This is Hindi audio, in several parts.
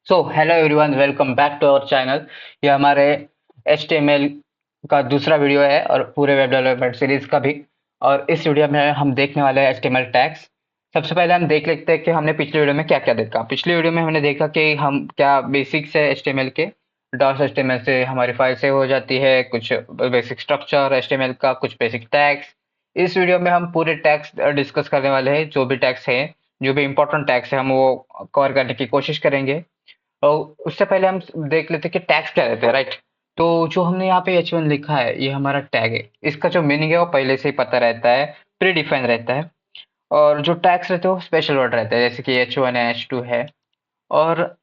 So hello everyone, welcome back to our channel. ये हमारे HTML का दूसरा वीडियो है और पूरे वेब डेवलपमेंट सीरीज का भी। और इस वीडियो में हम देखने वाले हैं HTML टैग्स। सबसे पहले हम देख लेते हैं कि हमने पिछले वीडियो में क्या क्या देखा। पिछले वीडियो में हमने देखा कि हम क्या बेसिक्स है HTML के। डॉस HTML से हमारी फाइल सेव हो जाती है, कुछ बेसिक स्ट्रक्चर HTML का, कुछ बेसिक टैग्स। इस वीडियो में हम पूरे टैग्स डिस्कस करने वाले हैं। जो भी टैग्स हैं, जो भी इंपॉर्टेंट टैग्स है, हम वो कवर करने की कोशिश करेंगे। और उससे पहले हम देख लेते हैं कि टैग्स क्या रहते हैं, राइट। तो जो हमने यहाँ पे H1 लिखा है, ये हमारा टैग है। इसका जो मीनिंग है वो पहले से ही पता रहता है, प्री डिफाइन रहता है। और जो टैग्स रहते हैं वो स्पेशल वर्ड रहते हैं, जैसे कि H1 है, H2 है। और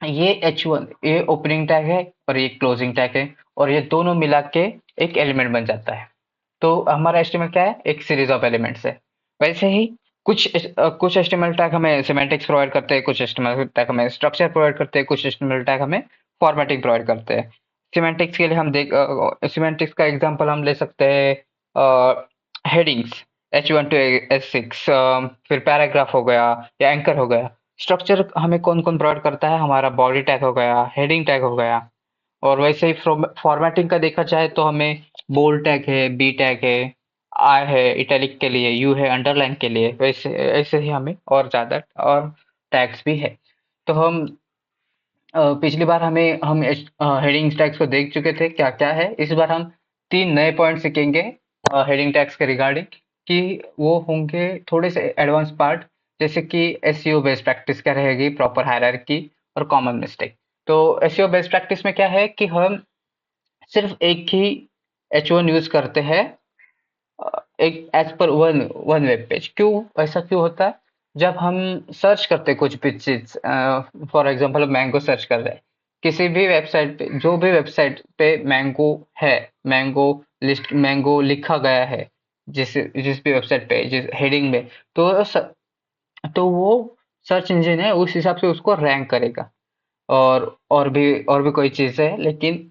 ये H1 ये ओपनिंग टैग है और ये क्लोजिंग टैग है। और ये दोनों मिला के एक एलिमेंट बन जाता है। तो हमारा HTML क्या है? एक सीरीज ऑफ एलिमेंट्स है। वैसे ही कुछ HTML टैग हमें सिमेंटिक्स प्रोवाइड करते हैं, कुछ HTML टैग हमें स्ट्रक्चर प्रोवाइड करते हैं, कुछ HTML टैग हमें फॉर्मेटिंग प्रोवाइड करते हैं। सिमेंटिक्स के लिए हम देख सिमेंटिक्स का एग्जांपल हम ले सकते हैं, हेडिंग्स H1 to H6, फिर पैराग्राफ हो गया या एंकर हो गया। स्ट्रक्चर हमें कौन कौन प्रोवाइड करता है? हमारा बॉडी टैग हो गया, हेडिंग टैग हो गया। और वैसे ही फॉर्मेटिंग का देखा जाए तो हमें बोल्ड टैग है, बी टैग है, आई है इटैलिक के लिए, यू है अंडरलाइन के लिए। वैसे ऐसे ही हमें और ज़्यादा और टैग्स भी है। तो पिछली बार हम हेडिंग टैग्स को देख चुके थे क्या क्या है। इस बार हम 3 नए पॉइंट सीखेंगे हेडिंग टैग्स के रिगार्डिंग, कि वो होंगे थोड़े से एडवांस पार्ट। जैसे कि एसईओ बेस्ट प्रैक्टिस क्या रहेगी, प्रॉपर हायरार्की और कॉमन मिस्टेक। तो एसईओ बेस्ट प्रैक्टिस में क्या है कि हम सिर्फ एक ही H1 यूज करते हैं, एक as per one one web page. क्यों ऐसा क्यों होता है? जब हम सर्च करते हैं कुछ भी चीज, फॉर एग्जांपल मैंगो सर्च कर रहे हैं, किसी भी वेबसाइट पे, जो भी वेबसाइट पे मैंगो है, मैंगो लिस्ट मैंगो लिखा गया है, जिस जिस भी वेबसाइट पे जिस हेडिंग में, तो तो वो सर्च इंजन है उस हिसाब से उसको रैंक करेगा। और भी कोई चीज है, लेकिन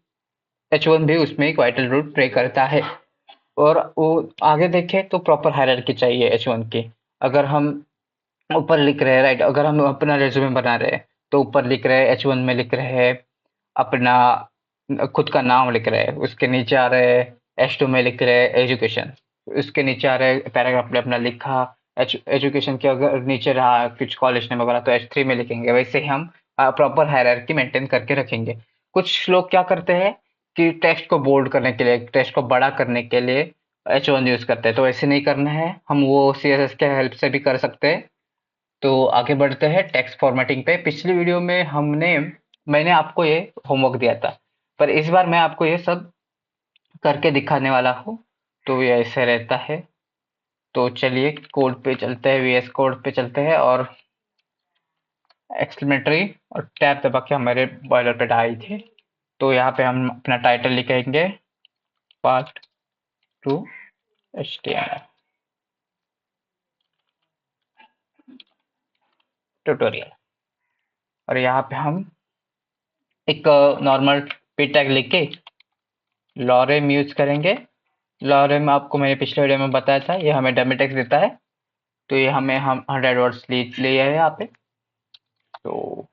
H1 भी उसमें एक वाइटल रोल प्ले करता है। और वो आगे देखें तो प्रॉपर हायरार्की चाहिए H1 की। अगर हम ऊपर लिख रहे हैं, राइट, अगर हम अपना रेज्यूमे बना रहे हैं तो ऊपर लिख रहे हैं, H1 में लिख रहे हैं अपना खुद का नाम लिख रहे हैं, उसके नीचे आ रहे हैं H2 में लिख रहे हैं एजुकेशन, उसके नीचे आ रहे हैं पैराग्राफ में अपना लिखा एजुकेशन के, अगर नीचे रहा कुछ कॉलेज नेम वगैरह तो H3 में लिखेंगे। वैसे ही हम प्रॉपर हायरार्की मेंटेन करके रखेंगे। कुछ लोग क्या करते हैं कि टेक्स्ट को बोल्ड करने के लिए, टेक्स्ट को बड़ा करने के लिए H1 यूज करते हैं। तो ऐसे नहीं करना है, हम वो CSS के हेल्प से भी कर सकते हैं। तो आगे बढ़ते हैं टेक्स्ट फॉर्मेटिंग पे। पिछली वीडियो में मैंने आपको ये होमवर्क दिया था, पर इस बार मैं आपको ये सब करके दिखाने वाला हूँ। तो ये ऐसे रहता है। तो चलिए कोड पे चलते हैं, VS कोड पे चलते हैं और एक्सक्लेमेटरी और टैब दबा के हमारे बॉयलर पे आई थी। तो यहाँ पे हम अपना टाइटल लिखेंगे, पार्ट 2 HTML ट्यूटोरियल। और यहाँ पे हम एक नॉर्मल पी टैग लिख के लॉरेम यूज करेंगे। लॉरेम आपको मैंने पिछले वीडियो में बताया था, ये हमें डमी टेक्स्ट देता है। तो ये हम 100 वर्ड्स लिए है यहाँ पे। तो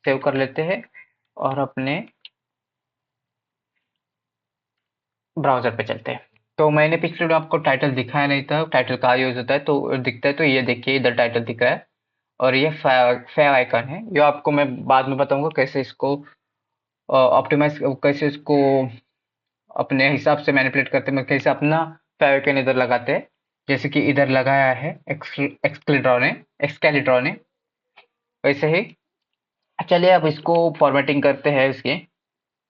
सेव कर लेते हैं और अपने ब्राउजर पे चलते हैं। तो मैंने पिछले वीडियो आपको टाइटल दिखाया नहीं था, टाइटल कहाँ यूज होता है तो दिखता है। तो ये देखिए इधर टाइटल दिख रहा है और ये फेव आइकन है। ये आपको मैं बाद में बताऊंगा कैसे इसको ऑप्टिमाइज, कैसे इसको अपने हिसाब से मैनिपुलेट करते हैं, मतलब कैसे अपना फेव आइकन इधर लगाते हैं। जैसे कि इधर लगाया है एक्सकेलिट्रॉन ने, वैसे ही चलिए अब इसको फॉर्मेटिंग करते हैं इसकी।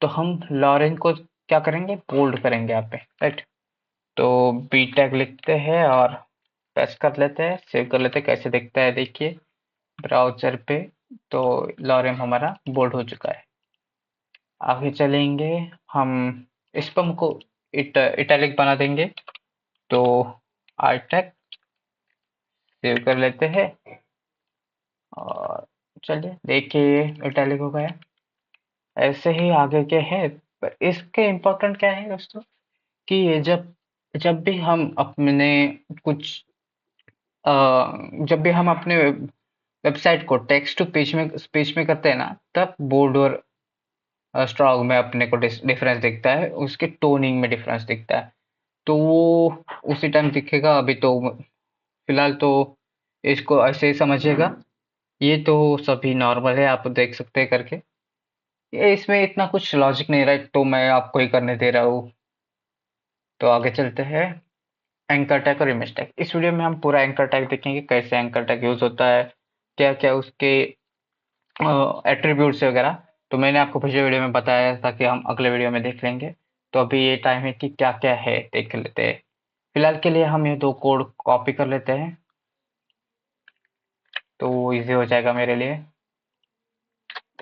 तो हम लॉरेन को क्या करेंगे, बोल्ड करेंगे यहाँ पे, राइट। तो बी टैग लिखते हैं और प्रेस कर लेते हैं, सेव कर लेते हैं। कैसे दिखता है देखिए ब्राउजर पे। तो लॉरेन हमारा बोल्ड हो चुका है। आगे चलेंगे हम, इस पर हमको इटैलिक बना देंगे। तो आई टैग सेव कर लेते हैं और चलिए देखिए इटैलिक हो गया। ऐसे ही आगे के हैं। पर इसके इम्पोर्टेंट क्या है दोस्तों, कि ये जब जब भी हम अपने कुछ अ, जब भी हम अपने वेबसाइट को टेक्स्ट टू स्पीच में करते हैं ना, तब बोल्ड और स्ट्रोक में अपने को डिफरेंस दिखता है, उसके टोनिंग में डिफरेंस दिखता है। तो वो उसी टाइम दिखेगा। अभी तो फिलहाल तो इसको ऐसे ही समझिएगा। ये तो सभी नॉर्मल है, आप देख सकते हैं करके। ये इसमें इतना कुछ लॉजिक नहीं रहा, तो मैं आपको ही करने दे रहा हूँ। तो आगे चलते हैं। एंकर टैग और इमेज टैग, इस वीडियो में हम पूरा एंकर टैग देखेंगे, कैसे एंकर टैग यूज होता है, क्या क्या उसके एट्रीब्यूट्स वगैरह। तो मैंने आपको पिछले वीडियो में बताया था कि हम अगले वीडियो में देख लेंगे। तो अभी ये टाइम है कि क्या क्या है देख लेते हैं। फिलहाल के लिए हम ये दो कोड कॉपी कर लेते हैं, तो इजी हो जाएगा मेरे लिए।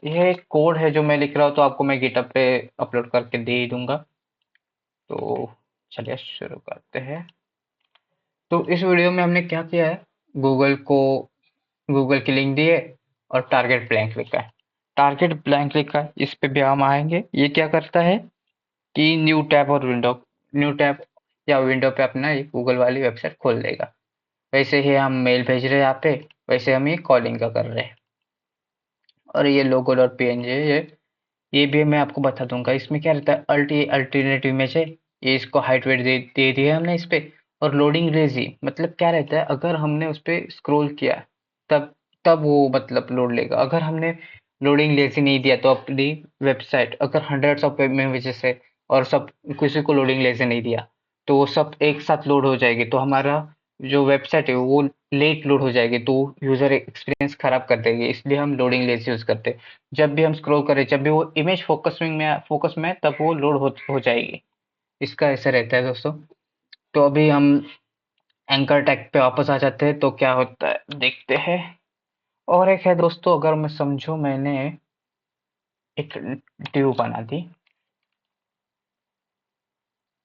यह एक कोड है जो मैं लिख रहा हूँ, तो आपको मैं गिटहब पे अपलोड करके दे ही दूंगा। तो चलिए शुरू करते हैं। तो इस वीडियो में हमने क्या किया है, गूगल को गूगल की लिंक दी है और टारगेट ब्लैंक लिखा है। टारगेट ब्लैंक लिखा है, इस पे भी हम आएंगे। ये क्या करता है कि न्यू टैब या विंडो पे अपना ये गूगल वाली वेबसाइट खोल देगा। वैसे ही हम मेल भेज रहे हैं यहाँ पे, वैसे हम ये कॉलिंग का कर रहे हैं। और ये लोगो डॉट png है, ये भी मैं आपको बता दूंगा। इसमें क्या रहता है, अल्टरनेटिव इमेज है, ये इसको हाइट वेट दे दी है हमने इस पे। और लोडिंग लेजी मतलब क्या रहता है, अगर हमने उस पे स्क्रॉल किया तब तब वो मतलब लोड लेगा। अगर हमने लोडिंग लेजी नहीं दिया तो अपनी वेबसाइट अगर हंड्रेड्स ऑफ इमेजेस है और सब किसी को लोडिंग लेजी नहीं दिया, तो वो सब एक साथ लोड हो जाएगी, तो हमारा जो वेबसाइट है वो लेट लोड हो जाएगी, तो यूजर एक्सपीरियंस खराब कर देगी। इसलिए हम लोडिंग लेस यूज करते हैं। जब भी हम स्क्रॉल करें, जब भी वो इमेज फोकस में तब वो लोड हो जाएगी। इसका ऐसा रहता है दोस्तों। तो अभी हम एंकर टैग पे वापस आ जाते हैं, तो क्या होता है देखते हैं। और एक है दोस्तों, अगर मैं समझो मैंने एक ड्यू बना दी,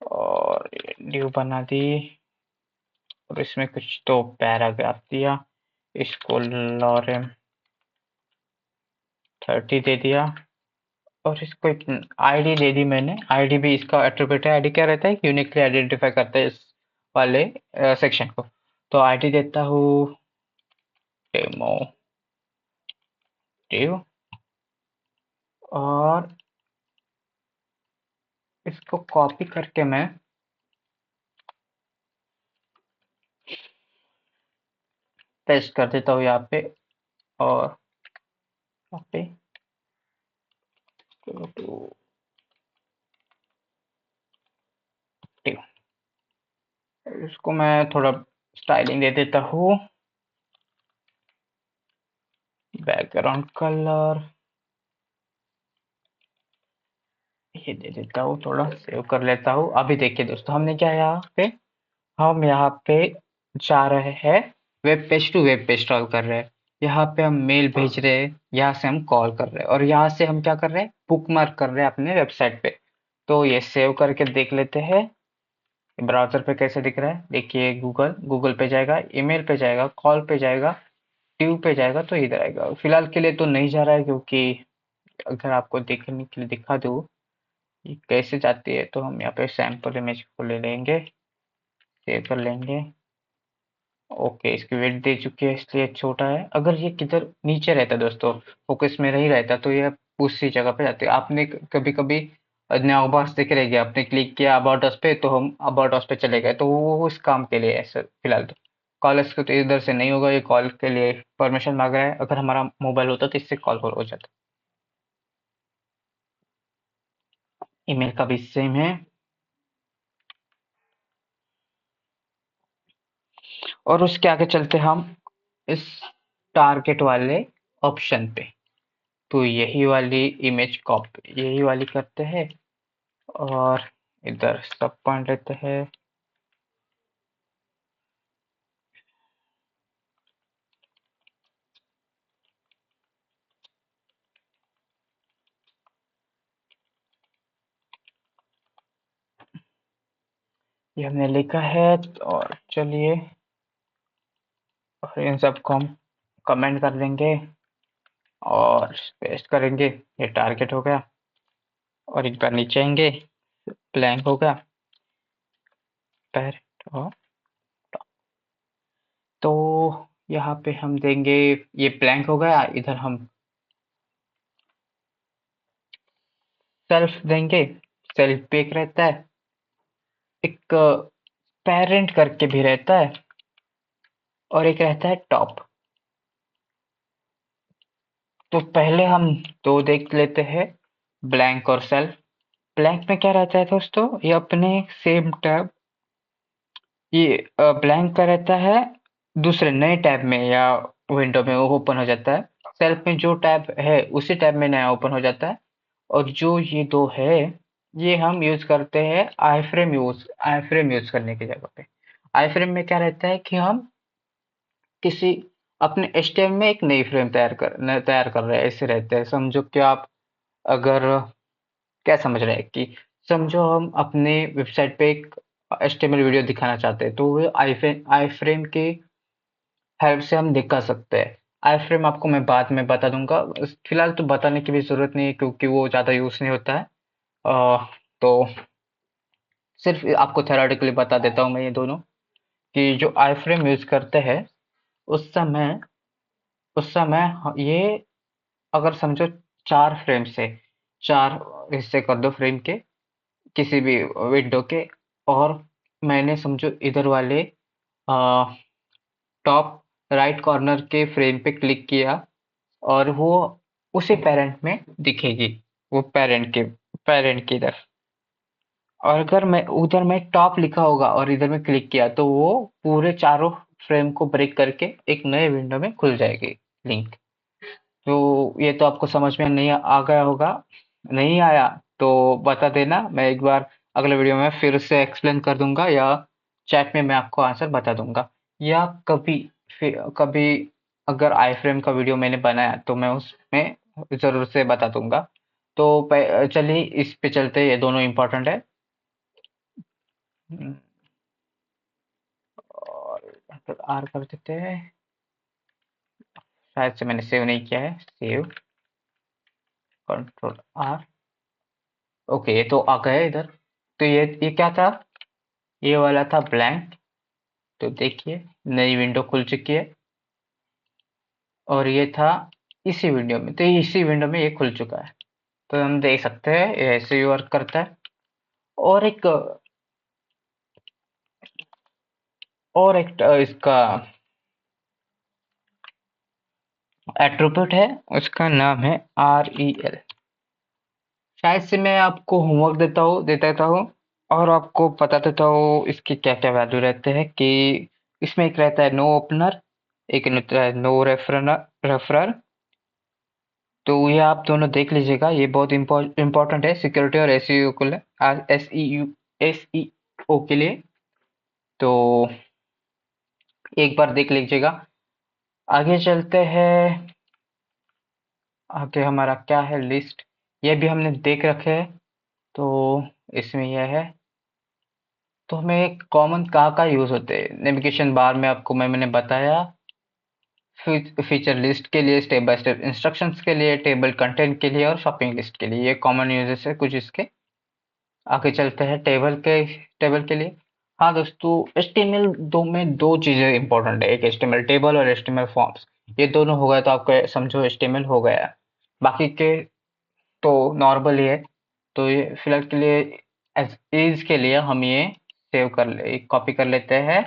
और ड्यू बना दी, और इसमें कुछ तो पैराग्राफ दिया, इसको लॉरेम 30 दे दिया, और इसको एक आईडी दे दी मैंने। आईडी भी इसका एट्रीब्यूट है। आईडी क्या रहता है, यूनिकली आइडेंटिफाई करता है इस वाले सेक्शन को। तो आईडी देता हूँ डेमो ड्यू, और इसको कॉपी करके मैं पेस्ट कर देता हूँ यहाँ पे। और यहाँ पे go to ड्यू, इसको मैं थोड़ा स्टाइलिंग दे देता हूँ, बैकग्राउंड कलर ये दे देता हूँ, थोड़ा सेव कर लेता हूँ। अभी देखिए दोस्तों, हमने क्या यहाँ पे, हम यहाँ पे जा रहे हैं, web page to web page scroll कर रहे हैं। यहाँ पे हम मेल भेज रहे हैं, यहाँ से हम कॉल कर रहे हैं, और यहाँ से हम क्या कर रहे हैं, बुक मार्क कर रहे हैं अपने वेबसाइट पे। तो ये सेव करके देख लेते हैं ब्राउजर पे कैसे दिख रहा है। देखिए गूगल गूगल पे जाएगा, ईमेल पे जाएगा, कॉल पे जाएगा, ट्यूब पे जाएगा, तो इधर आएगा। फिलहाल के लिए तो नहीं जा रहा है, क्योंकि अगर आपको देखने के लिए दिखा दूँ ये कैसे जाती है, तो हम यहाँ पे सैंपल इमेज को ले लेंगे, सेव कर लेंगे। ओके, इसकी वेट दे चुकी है, इसलिए छोटा है। अगर ये किधर नीचे रहता दोस्तों, फोकस में नहीं रहता, तो ये उसी जगह पे जाती है। आपने कभी कभी नाउ बॉक्स दिख रहेगी, आपने क्लिक किया अबाउट अस पे, तो हम अबाउट अस पे चले गए, तो वो उस काम के लिए है सर। फिलहाल तो कॉल को तो इधर से नहीं होगा, ये कॉल के लिए परमिशन मांग रहा है। अगर हमारा मोबाइल होता तो इससे कॉल हो जाता। ईमेल का भी सेम है। और उसके आगे चलते हम इस टारगेट वाले ऑप्शन पे। तो यही वाली इमेज कॉपी, यही वाली करते हैं, और इधर सब पॉइंट लेते हैं। ये हमने लिखा है, और चलिए, और इन सबको हम कमेंट कर देंगे और पेस्ट करेंगे। ये टारगेट हो गया, और एक बार नीचे आएंगे, ब्लैंक होगा, पैरेट और top। तो यहाँ पे हम देंगे, ये ब्लैंक हो गया, इधर हम सेल्फ देंगे। सेल्फ पे एक रहता है, एक पेरेंट करके भी रहता है, और एक रहता है टॉप। तो पहले हम दो देख लेते हैं, ब्लैंक और सेल्फ। ब्लैंक में क्या रहता है दोस्तों, ये अपने सेम टैब, ये ब्लैंक का रहता है दूसरे नए टैब में या विंडो में वो ओपन हो जाता है। सेल्फ में जो टैब है उसी टैब में नया ओपन हो जाता है। और जो ये दो है, ये हम यूज करते हैं आई फ्रेम यूज करने की जगह पे। आई फ्रेम में क्या रहता है कि हम किसी अपने एचटीएम में एक नई फ्रेम तैयार कर रहे हैं, ऐसे रहते हैं। समझो कि आप अगर क्या समझ रहे हैं कि समझो हम अपने वेबसाइट पे एक एचटीएमएल वीडियो दिखाना चाहते हैं, तो वो आई फ्रेम की हेल्प से हम दिखा सकते हैं। आई फ्रेम आपको मैं बाद में बता दूंगा, फिलहाल तो बताने की भी जरूरत नहीं है क्योंकि वो ज़्यादा यूज नहीं होता है। तो सिर्फ आपको थेराटिकली बता देता हूँ मैं ये दोनों, कि जो आई फ्रेम यूज करते हैं उस समय ये अगर समझो चार फ्रेम से चार हिस्से कर दो फ्रेम के, किसी भी विंडो के। और मैंने समझो इधर वाले टॉप राइट कॉर्नर के फ्रेम पे क्लिक किया, और वो उसी पेरेंट में दिखेगी, वो पेरेंट की इधर। और अगर मैं उधर में टॉप लिखा होगा और इधर में क्लिक किया, तो वो पूरे चारों फ्रेम को ब्रेक करके एक नए विंडो में खुल जाएगी लिंक। तो ये तो आपको समझ में नहीं आ गया होगा। नहीं आया तो बता देना, मैं एक बार अगले वीडियो में फिर से एक्सप्लेन कर दूंगा, या चैट में मैं आपको आंसर बता दूंगा। या कभी अगर आई फ्रेम का वीडियो मैंने बनाया तो मैं उसमें जरूर से बता दूंगा। तो चलिए इस पे चलते हैं, ये दोनों इम्पोर्टेंट है। हम्म, और आर कर देते हैं, शायद से मैंने सेव नहीं किया है। Save, control are. ओके, ये तो आ गया इधर। तो ये क्या था, ये वाला था ब्लैंक। तो देखिए नई विंडो खुल चुकी है, और ये था इसी विंडो में, तो इसी विंडो में ये खुल चुका है। तो हम देख सकते हैं ये ऐसे ही वर्क करता है। और एक इसका एट्रीब्यूट है, उसका नाम है REL। शायद से मैं आपको होमवर्क दे देता हूँ, और आपको बता देता हूँ इसके क्या क्या वैल्यू रहते हैं। कि इसमें एक रहता है नो ओपनर, एक रहता है नो रेफरर। तो ये आप दोनों देख लीजिएगा, ये बहुत इंपॉर्टेंट है सिक्योरिटी और एसईओ के लिए, एसईओ के लिए। तो एक बार देख लीजिएगा। आगे चलते हैं, आगे हमारा क्या है लिस्ट, ये भी हमने देख रखे है। तो इसमें यह है, तो हमें कॉमन कहाँ यूज होते हैं नेविगेशन बार में, आपको मैंने बताया। फीचर लिस्ट के लिए, स्टेप बाय स्टेप इंस्ट्रक्शंस के लिए, टेबल कंटेंट के लिए, और शॉपिंग लिस्ट के लिए, ये कॉमन यूजेस है कुछ इसके। आगे चलते हैं टेबल के लिए। हाँ दोस्तों, एचटीएमएल दो में दो चीजें इंपॉर्टेंट है, एक एचटीएमएल टेबल और एचटीएमएल फॉर्म्स। ये दोनों हो गए तो आपको समझो एचटीएमएल हो गया। बाकी के तो नॉर्मल ही है। तो ये फिलहाल के लिए एज इज के लिए हम ये सेव कर ले कॉपी कर लेते हैं,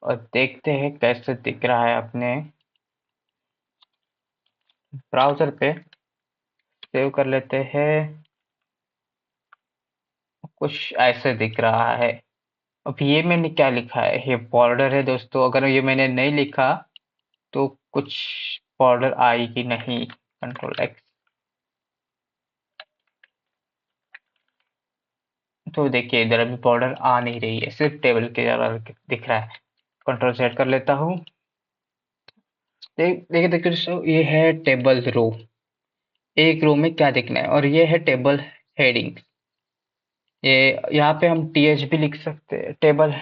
और देखते हैं कैसे दिख रहा है अपने ब्राउजर पे। सेव कर लेते हैं, कुछ ऐसे दिख रहा है। अब ये मैंने क्या लिखा है, ये बॉर्डर है दोस्तों। अगर ये मैंने नहीं लिखा तो कुछ बॉर्डर आएगी नहीं। Control x. तो देखिए इधर अभी बॉर्डर आ नहीं रही है, सिर्फ टेबल के जगह दिख रहा है। कंट्रोल सेट कर लेता हूँ। देखिए देखिए दोस्तों, ये है टेबल रो। एक रो में क्या दिखना है, और ये है टेबल हेडिंग। ये यहाँ पे हम टीएच भी लिख सकते हैं, टेबल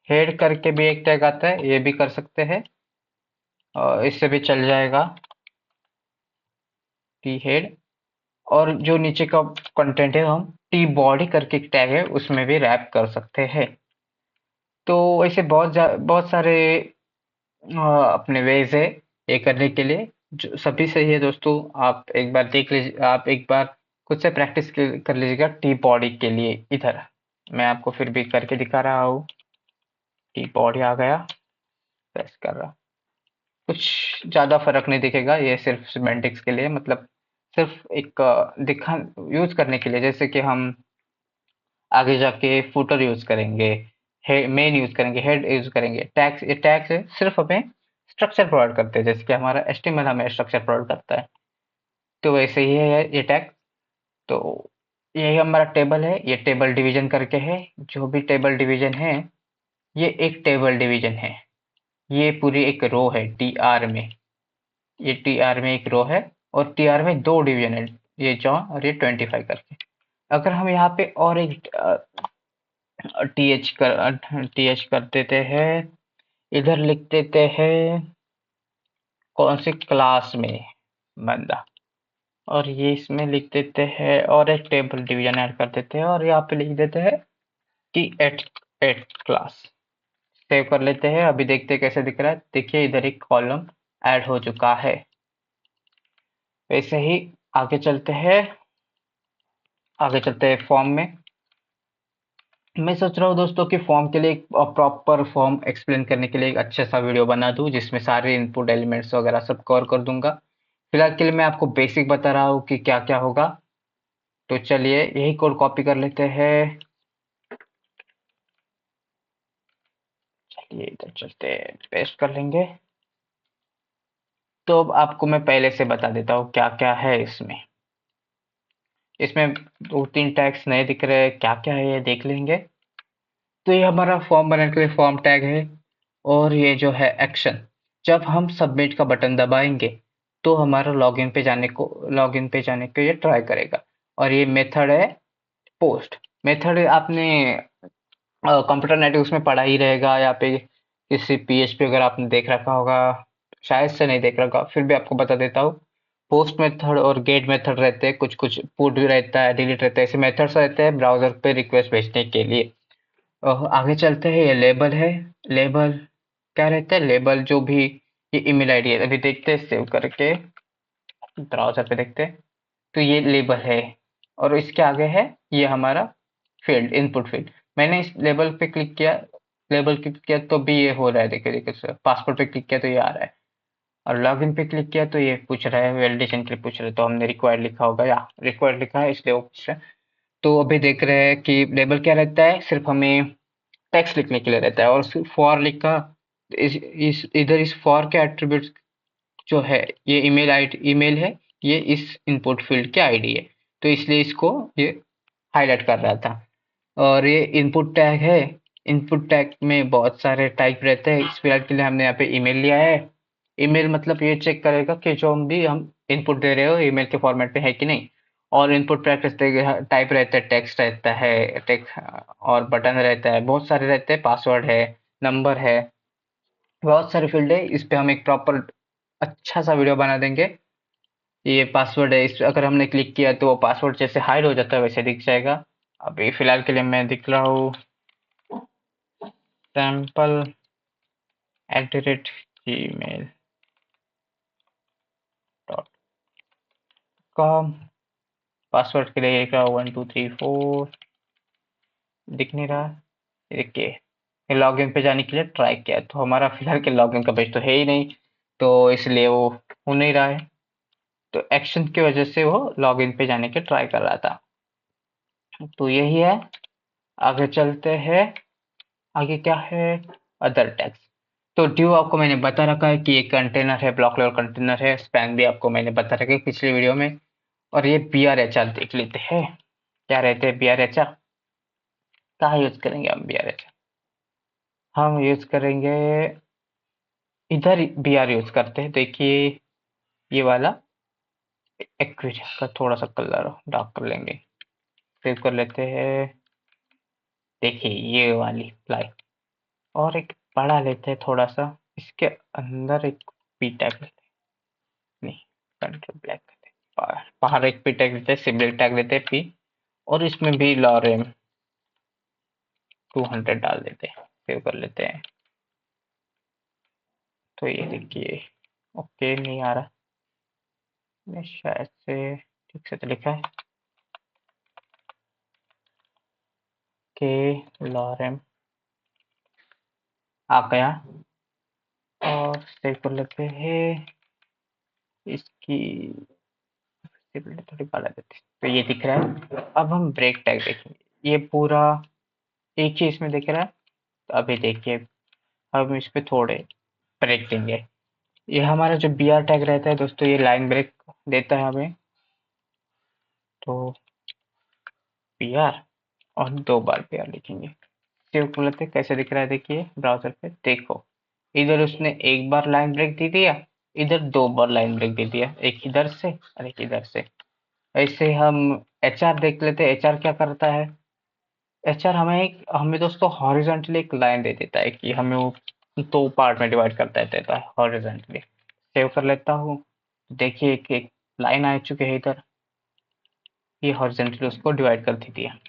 हेड करके भी एक टैग आता है, ये भी कर सकते हैं, और इससे भी चल जाएगा, टी हेड। और जो नीचे का कंटेंट है, हम टी बॉडी करके एक टैग है उसमें भी रैप कर सकते हैं। तो ऐसे बहुत सारे अपने वेज है ये करने के लिए, जो सभी सही है दोस्तों। आप एक बार देख लीजिए, आप एक बार खुद से प्रैक्टिस कर लीजिएगा टी बॉडी के लिए। इधर मैं आपको फिर भी करके दिखा रहा हूँ। टी बॉडी आ गया, प्रेस कर रहा, कुछ ज्यादा फर्क नहीं दिखेगा, ये सिर्फ सिमेंटिक्स के लिए, मतलब सिर्फ एक दिखा यूज करने के लिए। जैसे कि हम आगे जाके फुटर यूज करेंगे, मेन यूज करेंगे, हेड यूज करेंगे, टैग्स, ये टैग्स सिर्फ हमें स्ट्रक्चर प्रोवाइड करते हैं, जैसे कि हमारा एचटीएमएल हमें स्ट्रक्चर प्रोवाइड करता है। तो वैसे ही है ये टैग। तो यही हमारा टेबल है, ये टेबल डिवीजन करके है। जो भी टेबल डिवीजन है, ये एक टेबल डिवीजन है, ये पूरी एक रो है टी आर में। ये टी आर में एक रो है, और टी आर में दो डिवीजन है, ये जॉन और ये 25 करके। अगर हम यहाँ पे और एक टी एच कर देते हैं, इधर लिख देते हैं कौन सी क्लास में बंदा, और ये इसमें लिख देते हैं, और एक टेबल डिवीजन ऐड कर देते हैं, और यहाँ पे लिख देते हैं कि एट एट क्लास। सेव कर लेते हैं। अभी देखते हैं कैसे दिख रहा है। देखिए इधर एक कॉलम ऐड हो चुका है। वैसे ही आगे चलते हैं, आगे चलते हैं फॉर्म में। मैं सोच रहा हूँ दोस्तों कि फॉर्म के लिए एक प्रॉपर फॉर्म एक्सप्लेन करने के लिए एक अच्छा सा वीडियो बना दूँ, जिसमें सारे इनपुट एलिमेंट्स वगैरह सब कवर कर दूंगा। फिलहाल के लिए मैं आपको बेसिक बता रहा हूँ कि क्या क्या होगा। तो चलिए यही कोड कॉपी कर लेते हैं। चलिए इधर चलते हैं, पेस्ट कर लेंगे। तो अब आपको मैं पहले से बता देता हूँ क्या क्या है इसमें। इसमें दो तीन टैग्स नए दिख रहे हैं, क्या क्या है ये देख लेंगे। तो ये हमारा फॉर्म बनाने के लिए फॉर्म टैग है। और ये जो है एक्शन, जब हम सबमिट का बटन दबाएंगे तो हमारा लॉगिन पे जाने को ये ट्राई करेगा। और ये मेथड है पोस्ट। मेथड आपने कंप्यूटर नेटवर्क्स में पढ़ा ही रहेगा, या पे किसी पीएचपी वगैरह आपने देख रखा होगा, शायद से नहीं देख रखा, फिर भी आपको बता देता हूँ। पोस्ट मेथड और गेट मेथड रहते हैं, कुछ कुछ पुट भी रहता है, डिलीट रहता है, ऐसे मेथड्स रहते हैं ब्राउजर पे रिक्वेस्ट भेजने के लिए। आगे चलते हैं, ये लेबल है। लेबल क्या रहता है? लेबल जो भी ये ईमेल आईडी है, अभी देखते हैं सेव करके, ब्राउजर पे देखते हैं। तो ये लेबल है, और इसके आगे है ये हमारा फील्ड, इनपुट फील्ड। मैंने इस लेबल पे क्लिक किया, लेबल क्लिक किया तो भी ये हो रहा है, देखिए देखिए सर। पासवर्ड पे क्लिक किया तो ये आ रहा है, और लॉगिन पे क्लिक किया तो ये पूछ रहा है, वैलिडेशन के लिए पूछ रहा है, तो हमने रिक्वायर्ड लिखा होगा, या रिक्वायर्ड लिखा है इसलिए वो पूछ रहा है। तो अभी देख रहे हैं कि लेबल क्या रहता है, सिर्फ हमें टेक्स्ट लिखने के लिए रहता है। और फॉर लिखा, इस इधर इस फॉर के एट्रीब्यूट्स जो है, ये ईमेल है, ये इस इनपुट फील्ड की आईडी है, तो इसलिए इसको ये हाईलाइट कर रहा था। और ये इनपुट टैग है। इनपुट टैग में बहुत सारे टाइप रहते हैं, इस फिलहाल के लिए हमने यहाँ पे ईमेल लिया है। ईमेल मतलब ये चेक करेगा कि जो हम इनपुट दे रहे हो ईमेल के फॉर्मेट पे है कि नहीं। और इनपुट प्रैक्टिस टाइप रहता है, टेक्स्ट रहता है, टेक्स्ट और बटन रहता है, बहुत सारे रहते हैं, पासवर्ड है, नंबर है, बहुत सारे फील्ड है। इस पे हम एक प्रॉपर अच्छा सा वीडियो बना देंगे। ये पासवर्ड है, इस अगर हमने क्लिक किया तो वो पासवर्ड जैसे हाइड हो जाता है वैसे दिख जाएगा। अभी फिलहाल के लिए मैं दिख रहा हूँ सैम्पल @gmail.com। पासवर्ड के लिए लिख रहा हूँ 1234, दिख नहीं रहा। देखिए लॉगिन पे जाने के लिए ट्राई किया तो हमारा फिलहाल के लॉगिन का पेज तो है ही नहीं, तो इसलिए वो हो नहीं रहा है। तो एक्शन की वजह से वो लॉगिन पे जाने के ट्राई कर रहा था। तो यही है। आगे चलते हैं। आगे क्या है? Other tags. तो ड्यू आपको मैंने बता रखा है कि एक कंटेनर है, ब्लॉक लेवल कंटेनर है। स्पैन भी आपको मैंने बता रखा है पिछली वीडियो में। और ये बी आर एच आर देख लेते हैं, क्या रहते हैं बी आर एच आर, कहाँ यूज करेंगे हम बी आर एच आर? हम यूज करेंगे इधर, बी आर यूज करते हैं। देखिए ये वाला एक्विज का थोड़ा सा कलर डार्क कर लेंगे, सेव कर लेते हैं। देखिए ये वाली प्लाई, और एक बड़ा लेते हैं थोड़ा सा, इसके अंदर एक पी टैग लेते हैं, नहीं कंट्रोल ब्लैक लेते हैं, बाहर एक पी टैग लेते हैं, सिंबल टैग लेते हैं पी, और इसमें भी लॉरेम 200 डाल देते हैं, सेव कर लेते हैं। तो ये देखिए ओके नहीं आ रहा, मैं शायद से ठीक से तो लिखा है के लॉरेम आ गया। और सेव कर लेते हैं इसकी visibility थोड़ी बढ़ा देते हैं। तो ये दिख रहा है। अब हम ब्रेक टैग देखेंगे, ये पूरा एक ही इसमें दिख रहा है। तो अभी देखिए हम इस पे थोड़े ब्रेक देंगे। ये हमारा जो बी आर टैग रहता है दोस्तों, ये लाइन ब्रेक देता है हमें। तो बी आर और 2 बार बी आर लिखेंगे। सेव कर लेते हैं, कैसे दिख रहा है देखिए ब्राउजर पे, देखो इधर उसने एक बार लाइन ब्रेक दे दिया, इधर 2 बार लाइन ब्रेक दे दिया, एक इधर से और एक इधर से। ऐसे हम एच आर देख लेते हैं, एच आर क्या करता है। एच आर हमें दोस्तों हॉरिजॉन्टली एक लाइन दे देता है कि हमें वो 2 पार्ट में डिवाइड करता देता है हॉरिजॉन्टली। सेव कर लेता हूँ, देखिए एक लाइन आ चुके हैं इधर, ये हॉरिजॉन्टली उसको डिवाइड कर देती है।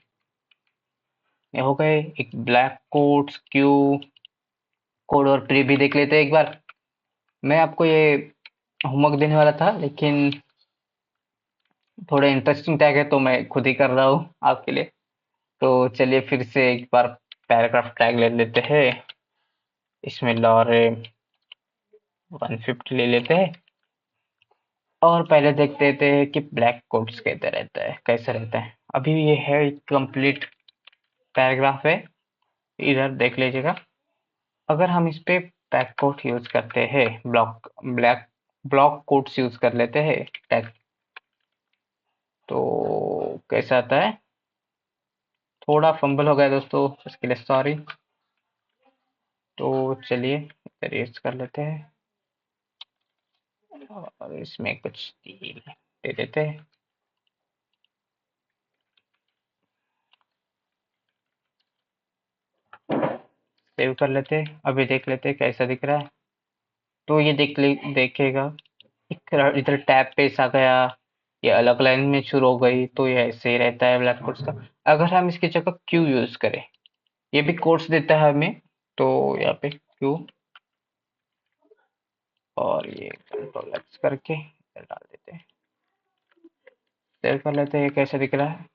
ये हो गए। एक ब्लैक कोड्स क्यू कोड और प्री भी देख लेते हैं एक बार। मैं आपको ये होमवर्क देने वाला था, लेकिन थोड़ा इंटरेस्टिंग टैग है तो मैं खुद ही कर रहा हूँ आपके लिए। तो चलिए फिर से एक बार पैराग्राफ टैग ले लेते हैं, इसमें लॉरे 150 ले लेते हैं और पहले देख लेते हैं कि ब्लैक कोट्स कैसे रहता है, कैसे रहता है। अभी ये है कंप्लीट पैराग्राफ है, इधर देख लीजिएगा। अगर हम इस पे बैक कोट यूज करते हैं, ब्लॉक कोट्स यूज कर लेते हैं टैग, तो कैसा आता है। थोड़ा फंबल हो गया दोस्तों, उसके लिए सॉरी। तो चलिए इधर यूज कर लेते हैं और इसमें कुछ दे देते हैं। सेव कर लेते हैं, अभी देख लेते हैं कैसा दिख रहा है। तो ये देखेगा इधर टैब पेज आ गया, ये अलग लाइन में शुरू हो गई, तो ये ऐसे ही रहता है ब्लैक कोट्स का। अगर हम इसकी जगह क्यू यूज करें, ये भी कोट्स देता है हमें, तो यहाँ पे क्यू और ये कंट्रोल एक्स करके इधर डाल देते हैं। सेव कर लेते हैं, ये कैसे दिख रहा है।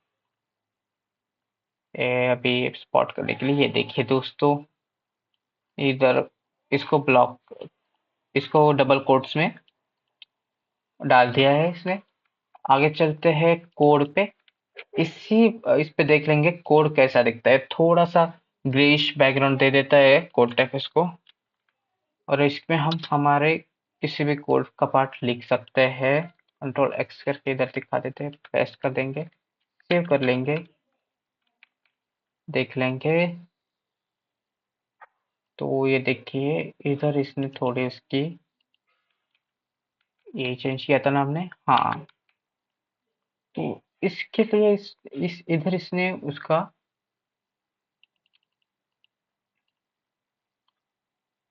अभी स्पॉट करने के लिए ये देखिए दोस्तों, इधर इसको इसको डबल कोट्स में डाल दिया है इसने। आगे चलते हैं कोड पे। इसी इस पे देख लेंगे कोड कैसा दिखता है, थोड़ा सा ग्रेइश बैकग्राउंड दे देता है कोड टेक्स्ट को। और इसमें हम हमारे किसी भी कोड का पार्ट लिख सकते हैं, कंट्रोल एक्स करके इधर दिखा देते हैं, पेस्ट कर देंगे, सेव कर लेंगे, देख लेंगे। तो ये देखिए इधर इसने थोड़ी उसकी ये चेंज किया था ना हमने, हाँ। तो इसके लिए इस इधर इसने उसका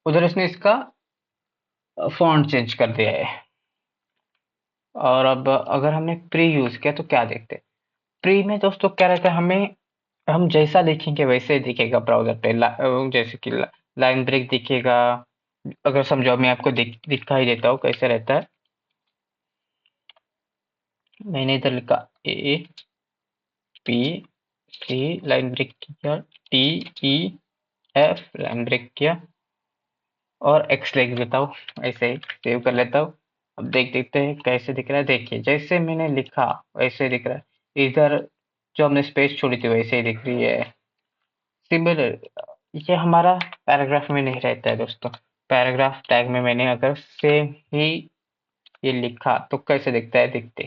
उधर इसने इसका फॉन्ट चेंज कर दिया है। और अब अगर हमने प्री यूज किया तो क्या देखते हैं। प्री में दोस्तों क्या रहता है, हमें हम जैसा लिखेंगे वैसे ही दिखेगा ब्राउजर पे, जैसे कि लाइन ब्रेक दिखेगा। अगर समझो मैं आपको दिखाई देता हूँ कैसे रहता है। मैंने इधर लिखा A P C line break किया, T E F line break किया और एक्स लिख देता हूँ, ऐसे ही सेव कर लेता हूँ। अब देखते हैं कैसे दिख रहा है। देखिए जैसे मैंने लिखा वैसे दिख रहा है, इधर जो हमने स्पेस छोड़ी थी वैसे ही दिख रही है। सिमिलर ये हमारा पैराग्राफ में नहीं रहता है दोस्तों। पैराग्राफ टैग में मैंने अगर सेम ही ये लिखा तो कैसे दिखता है, दिखते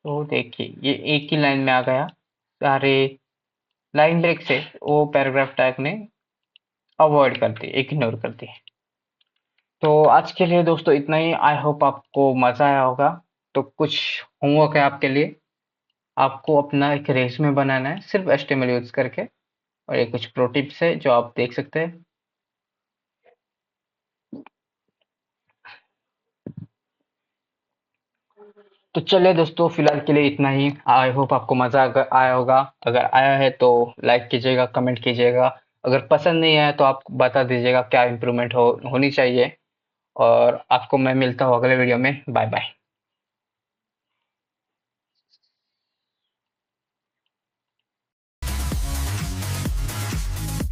तो देखिए ये एक ही लाइन में आ गया। सारे लाइन ब्रेक से वो पैराग्राफ टैग ने अवॉइड कर दी, इग्नोर कर दी। तो आज के लिए दोस्तों इतना ही। आई होप आपको मजा आया होगा। तो कुछ होमवर्क है आपके लिए, आपको अपना एक रेज्यूमे बनाना है सिर्फ एचटीएमएल यूज करके, और ये कुछ प्रो टिप्स है जो आप देख सकते हैं। तो चलिए दोस्तों, फिलहाल के लिए इतना ही। आई होप आपको मजा आया होगा। अगर आया है तो लाइक कीजिएगा, कमेंट कीजिएगा। अगर पसंद नहीं आया तो आप बता दीजिएगा क्या इम्प्रूवमेंट होनी चाहिए। और आपको मैं मिलता हूँ अगले वीडियो में। Bye bye.